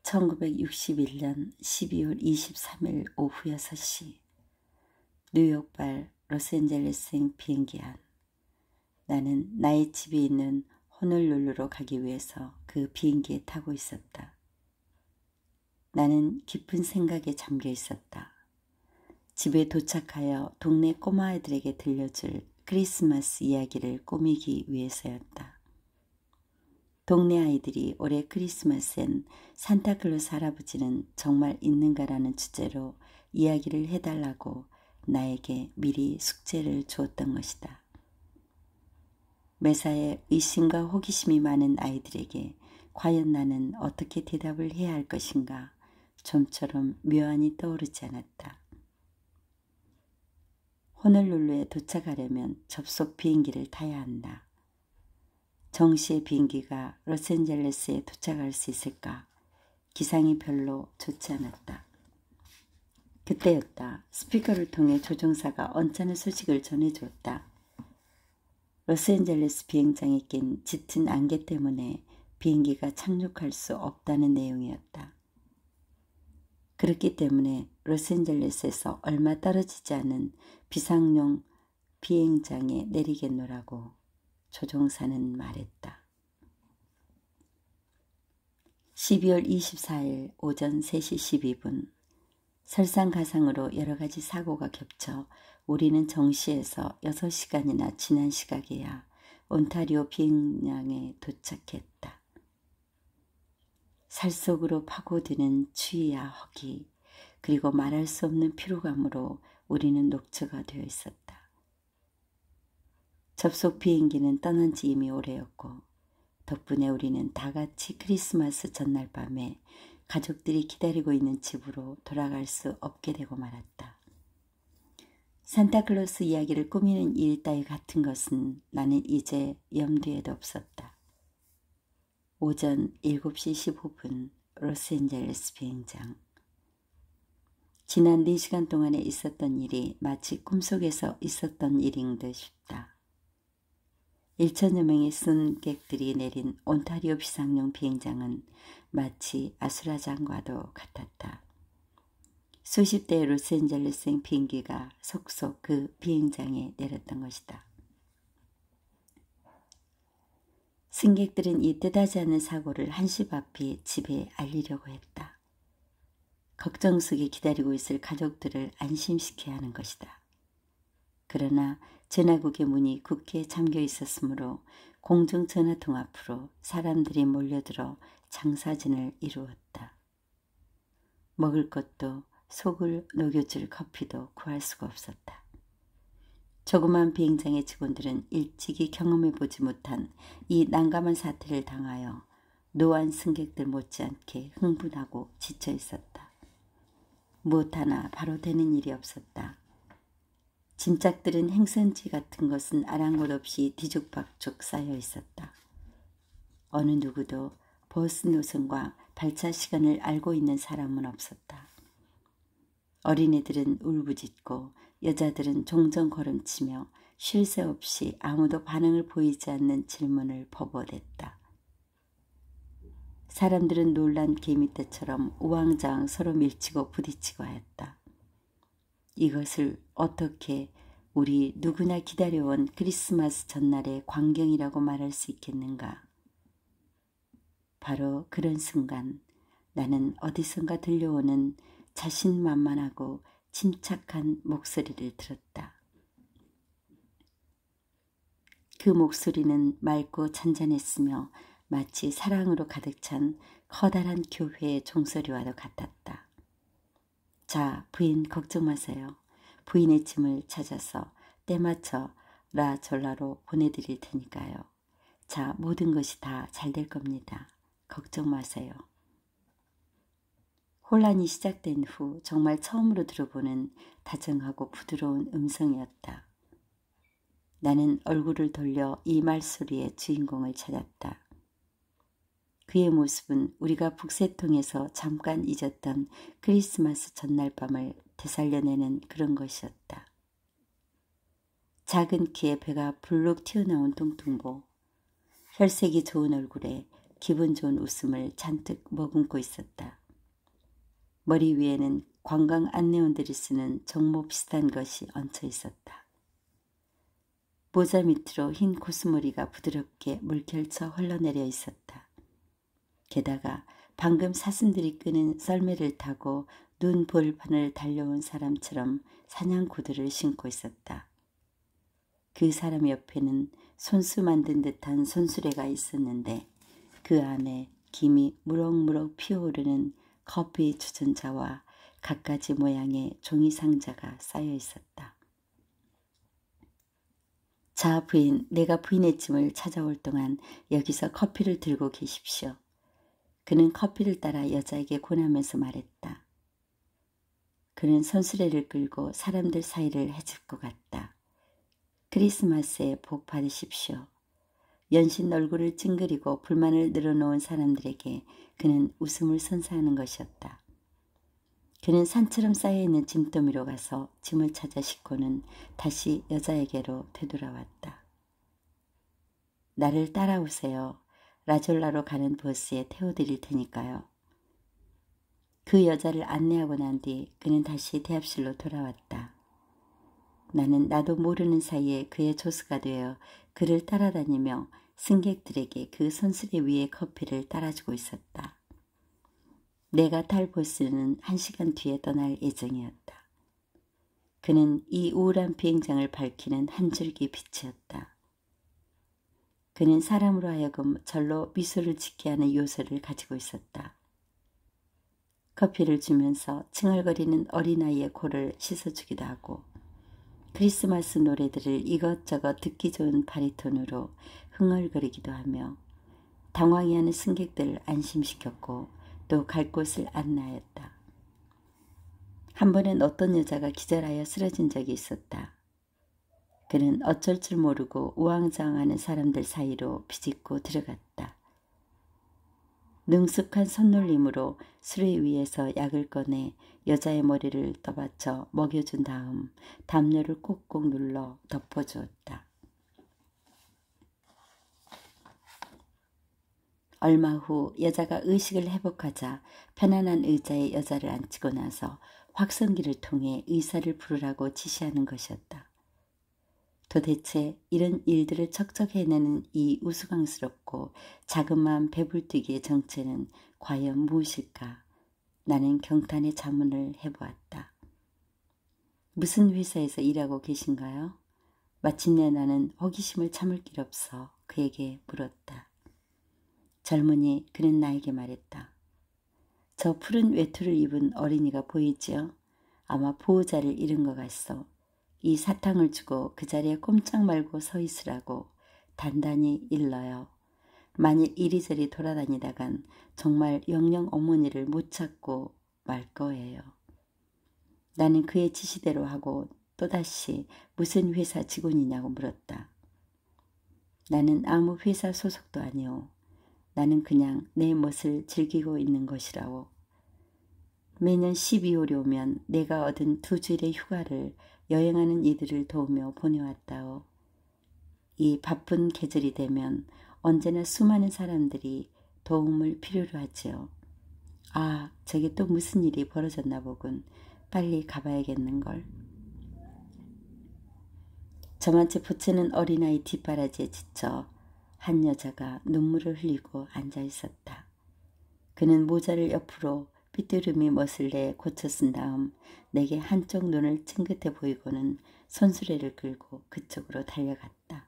1961년 12월 23일 오후 6시 뉴욕발 로스앤젤레스행 비행기 안. 나는 나의 집에 있는 호놀룰루로 가기 위해서 그 비행기에 타고 있었다. 나는 깊은 생각에 잠겨 있었다. 집에 도착하여 동네 꼬마아이들에게 들려줄 크리스마스 이야기를 꾸미기 위해서였다. 동네 아이들이 올해 크리스마스엔 산타클로스 할아버지는 정말 있는가라는 주제로 이야기를 해달라고 나에게 미리 숙제를 주었던 것이다. 매사에 의심과 호기심이 많은 아이들에게 과연 나는 어떻게 대답을 해야 할 것인가 좀처럼 묘안이 떠오르지 않았다. 호놀룰루에 도착하려면 접속 비행기를 타야 한다. 정시의 비행기가 로스앤젤레스에 도착할 수 있을까? 기상이 별로 좋지 않았다. 그때였다. 스피커를 통해 조종사가 언짢은 소식을 전해주었다. 로스앤젤레스 비행장에 낀 짙은 안개 때문에 비행기가 착륙할 수 없다는 내용이었다. 그렇기 때문에 로스앤젤레스에서 얼마 떨어지지 않은 비상용 비행장에 내리겠노라고 조종사는 말했다. 12월 24일 오전 3시 12분 설상가상으로 여러 가지 사고가 겹쳐 우리는 정시에서 6시간이나 지난 시각에야 온타리오 비행장에 도착했다. 살속으로 파고드는 추위와 허기 그리고 말할 수 없는 피로감으로 우리는 녹초가 되어 있었다. 접속 비행기는 떠난 지 이미 오래였고 덕분에 우리는 다 같이 크리스마스 전날 밤에 가족들이 기다리고 있는 집으로 돌아갈 수 없게 되고 말았다. 산타클로스 이야기를 꾸미는 일 따위 같은 것은 나는 이제 염두에도 없었다. 오전 7시 15분 로스앤젤레스 비행장. 지난 4시간 동안에 있었던 일이 마치 꿈속에서 있었던 일인 듯 싶다. 1천여 명의 승객들이 내린 온타리오 비상용 비행장은 마치 아수라장과도 같았다. 수십 대의 로스앤젤레스행 비행기가 속속 그 비행장에 내렸던 것이다. 승객들은 이 뜻하지 않은 사고를 한시 바삐 집에 알리려고 했다. 걱정 속에 기다리고 있을 가족들을 안심시켜야 하는 것이다. 그러나 전화국의 문이 굳게 잠겨 있었으므로 공중전화통 앞으로 사람들이 몰려들어 장사진을 이루었다. 먹을 것도 속을 녹여줄 커피도 구할 수가 없었다. 조그만 비행장의 직원들은 일찍이 경험해보지 못한 이 난감한 사태를 당하여 노안 승객들 못지않게 흥분하고 지쳐 있었다. 무엇 하나 바로 되는 일이 없었다. 짐짝들은 행선지 같은 것은 아랑곳 없이 뒤죽박죽 쌓여 있었다. 어느 누구도 버스 노선과 발차 시간을 알고 있는 사람은 없었다. 어린애들은 울부짖고 여자들은 종종 걸음치며 쉴 새 없이 아무도 반응을 보이지 않는 질문을 버버댔다. 사람들은 놀란 개미떼처럼 우왕좌왕 서로 밀치고 부딪히고 하였다. 이것을 어떻게 우리 누구나 기다려온 크리스마스 전날의 광경이라고 말할 수 있겠는가? 바로 그런 순간 나는 어디선가 들려오는 자신만만하고 침착한 목소리를 들었다. 그 목소리는 맑고 잔잔했으며 마치 사랑으로 가득 찬 커다란 교회의 종소리와도 같았다. 자, 부인 걱정 마세요. 부인의 짐을 찾아서 때맞춰 라졸라로 보내드릴 테니까요. 자, 모든 것이 다 잘 될 겁니다. 걱정 마세요. 혼란이 시작된 후 정말 처음으로 들어보는 다정하고 부드러운 음성이었다. 나는 얼굴을 돌려 이 말소리의 주인공을 찾았다. 그의 모습은 우리가 북새통에서 잠깐 잊었던 크리스마스 전날 밤을 되살려내는 그런 것이었다. 작은 키에 배가 불룩 튀어나온 뚱뚱보, 혈색이 좋은 얼굴에 기분 좋은 웃음을 잔뜩 머금고 있었다. 머리 위에는 관광 안내원들이 쓰는 정모 비슷한 것이 얹혀 있었다. 모자 밑으로 흰 코스모리가 부드럽게 물결쳐 흘러내려 있었다. 게다가 방금 사슴들이 끄는 썰매를 타고 눈 볼판을 달려온 사람처럼 사냥 구두를 신고 있었다. 그 사람 옆에는 손수 만든 듯한 손수레가 있었는데 그 안에 김이 무럭무럭 피어오르는 커피 주전자와 갖가지 모양의 종이 상자가 쌓여 있었다. 자, 부인, 내가 부인의 짐을 찾아올 동안 여기서 커피를 들고 계십시오. 그는 커피를 따라 여자에게 권하면서 말했다. 그는 손수레를 끌고 사람들 사이를 헤집고 갔다. 크리스마스에 복 받으십시오. 연신 얼굴을 찡그리고 불만을 늘어놓은 사람들에게 그는 웃음을 선사하는 것이었다. 그는 산처럼 쌓여있는 짐더미로 가서 짐을 찾아 싣고는 다시 여자에게로 되돌아왔다. 나를 따라오세요. 라졸라로 가는 버스에 태워드릴 테니까요. 그 여자를 안내하고 난 뒤 그는 다시 대합실로 돌아왔다. 나는 나도 모르는 사이에 그의 조수가 되어 그를 따라다니며 승객들에게 그 손수레 위에 커피를 따라주고 있었다. 내가 탈 버스는 1시간 뒤에 떠날 예정이었다. 그는 이 우울한 비행장을 밝히는 한 줄기 빛이었다. 그는 사람으로 하여금 절로 미소를 짓게 하는 요소를 가지고 있었다. 커피를 주면서 칭얼거리는 어린아이의 코를 씻어주기도 하고 크리스마스 노래들을 이것저것 듣기 좋은 바리톤으로 흥얼거리기도 하며 당황해하는 승객들을 안심시켰고 또 갈 곳을 안내하였다. 한 번은 어떤 여자가 기절하여 쓰러진 적이 있었다. 그는 어쩔 줄 모르고 우왕좌왕하는 사람들 사이로 비집고 들어갔다. 능숙한 손놀림으로 수레 위에서 약을 꺼내 여자의 머리를 떠받쳐 먹여준 다음 담요를 꾹꾹 눌러 덮어주었다. 얼마 후 여자가 의식을 회복하자 편안한 의자에 여자를 앉히고 나서 확성기를 통해 의사를 부르라고 지시하는 것이었다. 도대체 이런 일들을 척척 해내는 이 우스꽝스럽고 자그마한 배불뚝이의 정체는 과연 무엇일까? 나는 경탄의 자문을 해보았다. 무슨 회사에서 일하고 계신가요? 마침내 나는 호기심을 참을 길 없어 그에게 물었다. 젊은이 그는 나에게 말했다. 저 푸른 외투를 입은 어린이가 보이지요? 아마 보호자를 잃은 것 같소. 이 사탕을 주고 그 자리에 꼼짝 말고 서 있으라고 단단히 일러요. 만일 이리저리 돌아다니다간 정말 영영 어머니를 못 찾고 말 거예요. 나는 그의 지시대로 하고 또다시 무슨 회사 직원이냐고 물었다. 나는 아무 회사 소속도 아니오. 나는 그냥 내 멋을 즐기고 있는 것이라오. 매년 12월이 오면 내가 얻은 2주일의 휴가를 여행하는 이들을 도우며 보내왔다오. 이 바쁜 계절이 되면 언제나 수많은 사람들이 도움을 필요로 하지요. 아, 저게 또 무슨 일이 벌어졌나 보군. 빨리 가봐야겠는걸. 저만치 보채는 어린아이 뒷바라지에 지쳐 한 여자가 눈물을 흘리고 앉아 있었다. 그는 모자를 옆으로 삐뚤음이 멋을 내 고쳐 쓴 다음 내게 한쪽 눈을 찡긋해 보이고는 손수레를 끌고 그쪽으로 달려갔다.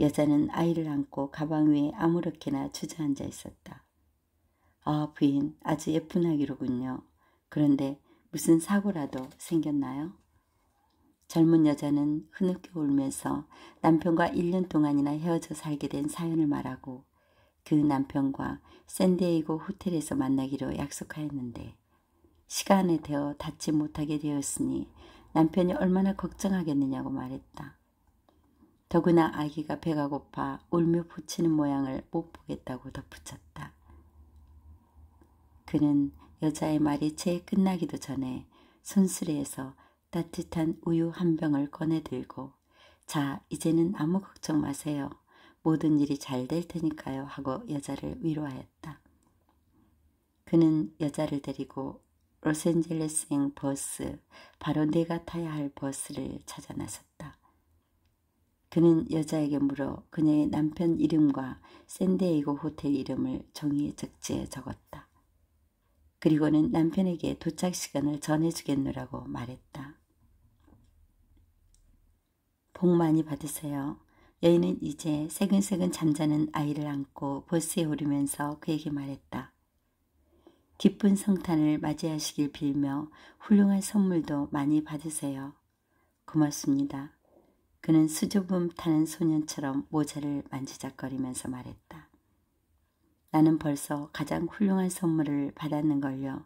여자는 아이를 안고 가방 위에 아무렇게나 주저앉아 있었다. 아, 부인, 아주 예쁜 아기로군요. 그런데 무슨 사고라도 생겼나요? 젊은 여자는 흐느껴 울면서 남편과 1년 동안이나 헤어져 살게 된 사연을 말하고 그 남편과 샌디에이고 호텔에서 만나기로 약속하였는데 시간에 되어 닿지 못하게 되었으니 남편이 얼마나 걱정하겠느냐고 말했다. 더구나 아기가 배가 고파 울며 부치는 모양을 못 보겠다고 덧붙였다. 그는 여자의 말이 채 끝나기도 전에 손수레에서 따뜻한 우유 한 병을 꺼내 들고 자, 이제는 아무 걱정 마세요. 모든 일이 잘 될 테니까요 하고 여자를 위로하였다. 그는 여자를 데리고 로스앤젤레스행 버스, 바로 내가 타야 할 버스를 찾아 나섰다. 그는 여자에게 물어 그녀의 남편 이름과 샌디에이고 호텔 이름을 종이에 적지에 적었다. 그리고는 남편에게 도착 시간을 전해주겠노라고 말했다. 복 많이 받으세요. 여인은 이제 새근새근 잠자는 아이를 안고 버스에 오르면서 그에게 말했다. 기쁜 성탄을 맞이하시길 빌며 훌륭한 선물도 많이 받으세요. 고맙습니다. 그는 수줍음 타는 소년처럼 모자를 만지작거리면서 말했다. 나는 벌써 가장 훌륭한 선물을 받았는걸요.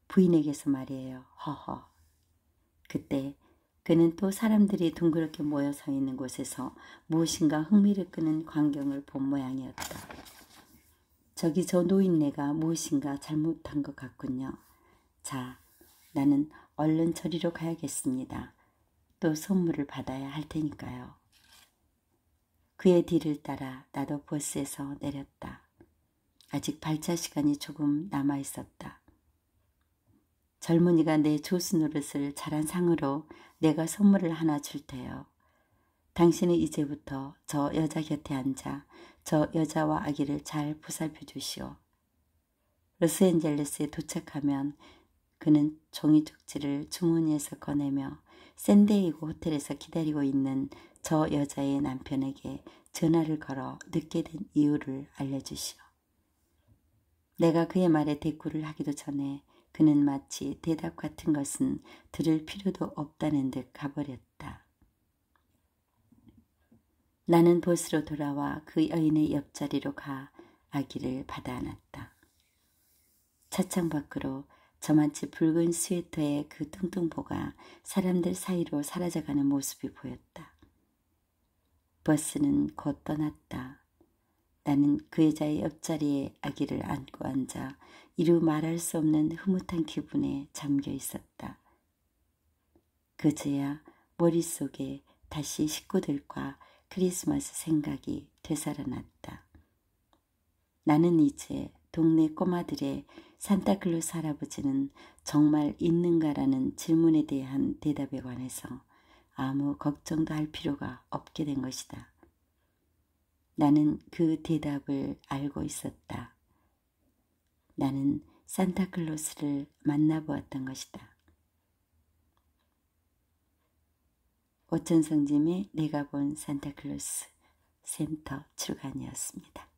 부인에게서 말이에요. 허허. 그때 그는 또 사람들이 둥그렇게 모여 서 있는 곳에서 무엇인가 흥미를 끄는 광경을 본 모양이었다. 저기 저 노인네가 무엇인가 잘못한 것 같군요. 자, 나는 얼른 저리로 가야겠습니다. 또 선물을 받아야 할 테니까요. 그의 뒤를 따라 나도 버스에서 내렸다. 아직 발차 시간이 조금 남아 있었다. 젊은이가 내 조수 노릇을 잘한 상으로 내가 선물을 하나 줄 테요. 당신은 이제부터 저 여자 곁에 앉아 저 여자와 아기를 잘 보살펴 주시오. 로스앤젤레스에 도착하면 그는 종이 쪽지를 주머니에서 꺼내며 샌디에이고 호텔에서 기다리고 있는 저 여자의 남편에게 전화를 걸어 늦게 된 이유를 알려주시오. 내가 그의 말에 대꾸를 하기도 전에 그는 마치 대답 같은 것은 들을 필요도 없다는 듯 가버렸다. 나는 버스로 돌아와 그 여인의 옆자리로 가 아기를 받아 안았다. 차창 밖으로 저만치 붉은 스웨터의 그 뚱뚱보가 사람들 사이로 사라져가는 모습이 보였다. 버스는 곧 떠났다. 나는 그 여자의 옆자리에 아기를 안고 앉아 이루 말할 수 없는 흐뭇한 기분에 잠겨 있었다. 그제야 머릿속에 다시 식구들과 크리스마스 생각이 되살아났다. 나는 이제 동네 꼬마들의 산타클로스 할아버지는 정말 있는가라는 질문에 대한 대답에 관해서 아무 걱정도 할 필요가 없게 된 것이다. 나는 그 대답을 알고 있었다. 나는 산타클로스를 만나보았던 것이다. 오천성짐의 내가 본 산타클로스 센터 출간이었습니다.